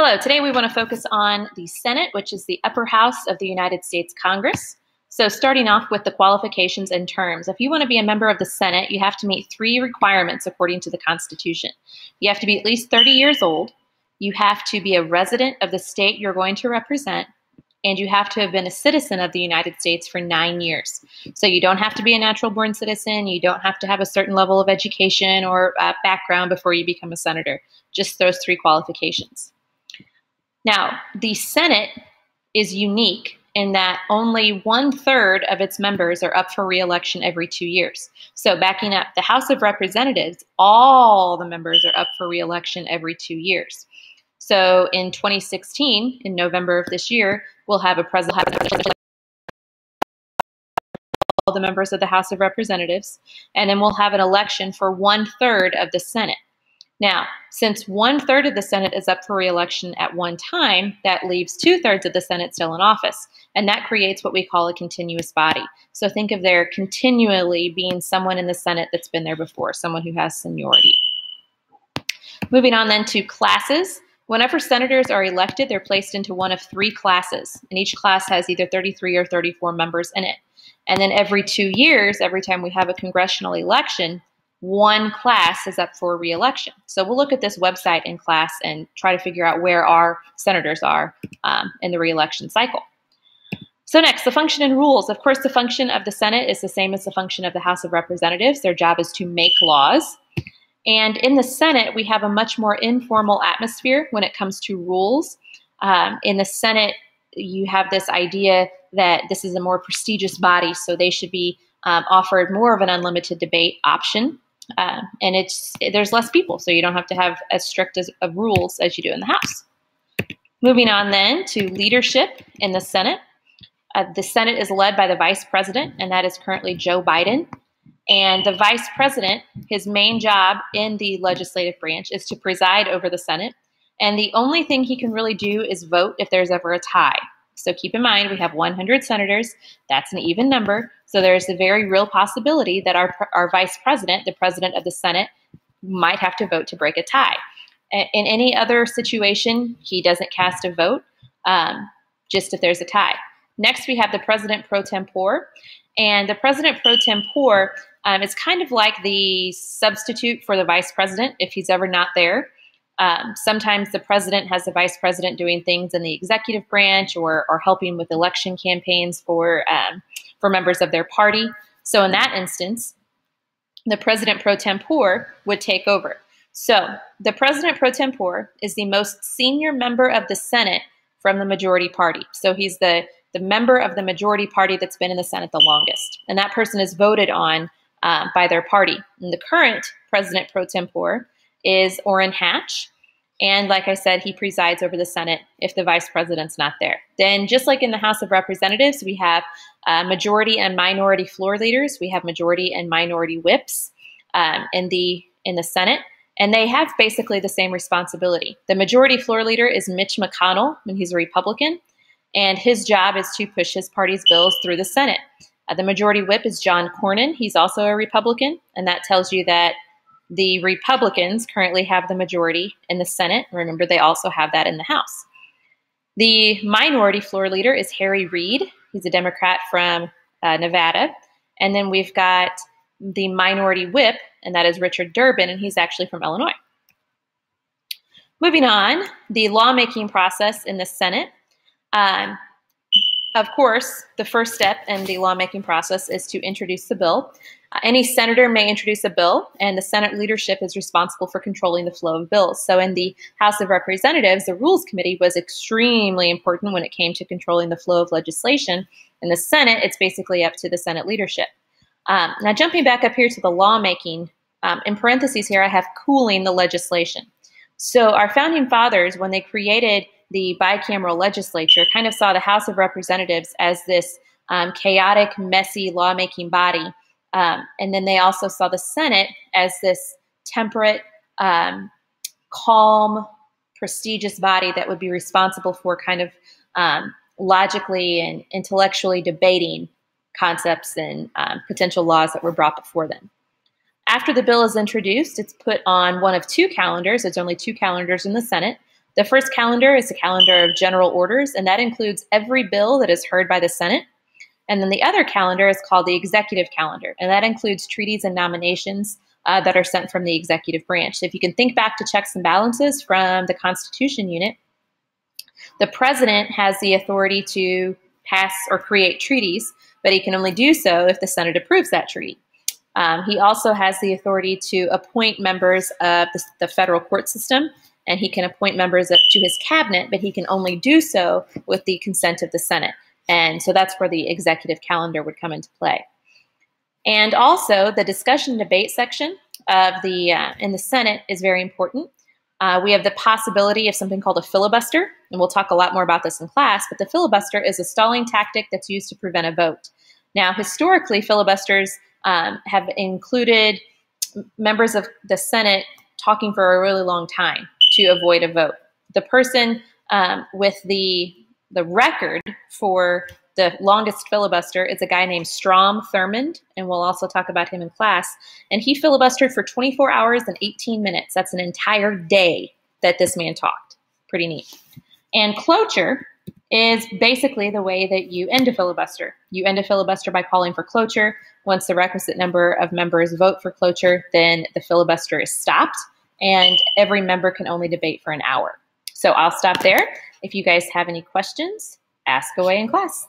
Hello, today we want to focus on the Senate, which is the upper house of the United States Congress. So starting off with the qualifications and terms. If you want to be a member of the Senate, you have to meet 3 requirements according to the Constitution. You have to be at least 30 years old, you have to be a resident of the state you're going to represent, and you have to have been a citizen of the United States for 9 years. So you don't have to be a natural-born citizen, you don't have to have a certain level of education or background before you become a senator. Just those 3 qualifications. Now, the Senate is unique in that only 1/3 of its members are up for re-election every 2 years. So backing up, the House of Representatives, all the members are up for re-election every 2 years. So in 2016, in November of this year, we'll have a president, all the members of the House of Representatives, and then we'll have an election for 1/3 of the Senate. Now, since 1/3 of the Senate is up for re-election at one time, that leaves 2/3 of the Senate still in office, and that creates what we call a continuous body. So think of there continually being someone in the Senate that's been there before, someone who has seniority. Moving on then to classes. Whenever senators are elected, they're placed into one of 3 classes, and each class has either 33 or 34 members in it. And then every 2 years, every time we have a congressional election, one class is up for re-election. So we'll look at this website in class and try to figure out where our senators are in the re-election cycle. So next, the function and rules. Of course, the function of the Senate is the same as the function of the House of Representatives. Their job is to make laws. And in the Senate, we have a much more informal atmosphere when it comes to rules. In the Senate, you have this idea that this is a more prestigious body, so they should be offered more of an unlimited debate option. And there's less people, so you don't have to have as strict of rules as you do in the House. Moving on then to leadership in the Senate. The Senate is led by the Vice President, and that is currently Joe Biden. And the Vice President, his main job in the legislative branch is to preside over the Senate. And the only thing he can really do is vote if there's ever a tie. So keep in mind, we have 100 senators. That's an even number. So there's a very real possibility that our vice president, the president of the Senate, might have to vote to break a tie. In any other situation, he doesn't cast a vote, just if there's a tie. Next, we have the president pro tempore. And the president pro tempore is kind of like the substitute for the vice president if he's ever not there. Sometimes the president has the vice president doing things in the executive branch or helping with election campaigns for members of their party. So in that instance, the president pro tempore would take over. So the president pro tempore is the most senior member of the Senate from the majority party. So he's the member of the majority party that's been in the Senate the longest. And that person is voted on by their party. And the current president pro tempore is Orrin Hatch. And like I said, he presides over the Senate if the vice president's not there. Then just like in the House of Representatives, we have majority and minority floor leaders. We have majority and minority whips in the Senate. And they have basically the same responsibility. The majority floor leader is Mitch McConnell, and he's a Republican. And his job is to push his party's bills through the Senate. The majority whip is John Cornyn. He's also a Republican. And that tells you that the Republicans currently have the majority in the Senate. Remember, they also have that in the House. The minority floor leader is Harry Reid. He's a Democrat from Nevada. And then we've got the minority whip, and that is Richard Durbin, and he's actually from Illinois. Moving on, the lawmaking process in the Senate. Of course, the first step in the lawmaking process is to introduce the bill. Any senator may introduce a bill, and the Senate leadership is responsible for controlling the flow of bills. So in the House of Representatives, the Rules Committee was extremely important when it came to controlling the flow of legislation. In the Senate, it's basically up to the Senate leadership. Now, jumping back up here to the lawmaking, in parentheses here, I have cooling the legislation. So our founding fathers, when they created the bicameral legislature, kind of saw the House of Representatives as this chaotic, messy lawmaking body. And then they also saw the Senate as this temperate, calm, prestigious body that would be responsible for kind of logically and intellectually debating concepts and potential laws that were brought before them. After the bill is introduced, it's put on one of 2 calendars. There's only 2 calendars in the Senate. The first calendar is a calendar of general orders, and that includes every bill that is heard by the Senate. And then the other calendar is called the executive calendar, and that includes treaties and nominations that are sent from the executive branch. So if you can think back to checks and balances from the Constitution unit, the president has the authority to pass or create treaties, but he can only do so if the Senate approves that treaty. He also has the authority to appoint members of the federal court system, and he can appoint members to his cabinet, but he can only do so with the consent of the Senate. And so that's where the executive calendar would come into play. And also, the discussion and debate section of in the Senate is very important. We have the possibility of something called a filibuster, and we'll talk a lot more about this in class, but the filibuster is a stalling tactic that's used to prevent a vote. Now, historically, filibusters have included members of the Senate talking for a really long time to avoid a vote. The person with the record for the longest filibuster is a guy named Strom Thurmond, and we'll also talk about him in class. And he filibustered for 24 hours and 18 minutes. That's an entire day that this man talked. Pretty neat. And cloture is basically the way that you end a filibuster. You end a filibuster by calling for cloture. Once the requisite number of members vote for cloture, then the filibuster is stopped, and every member can only debate for an hour. So I'll stop there. If you guys have any questions, ask away in class.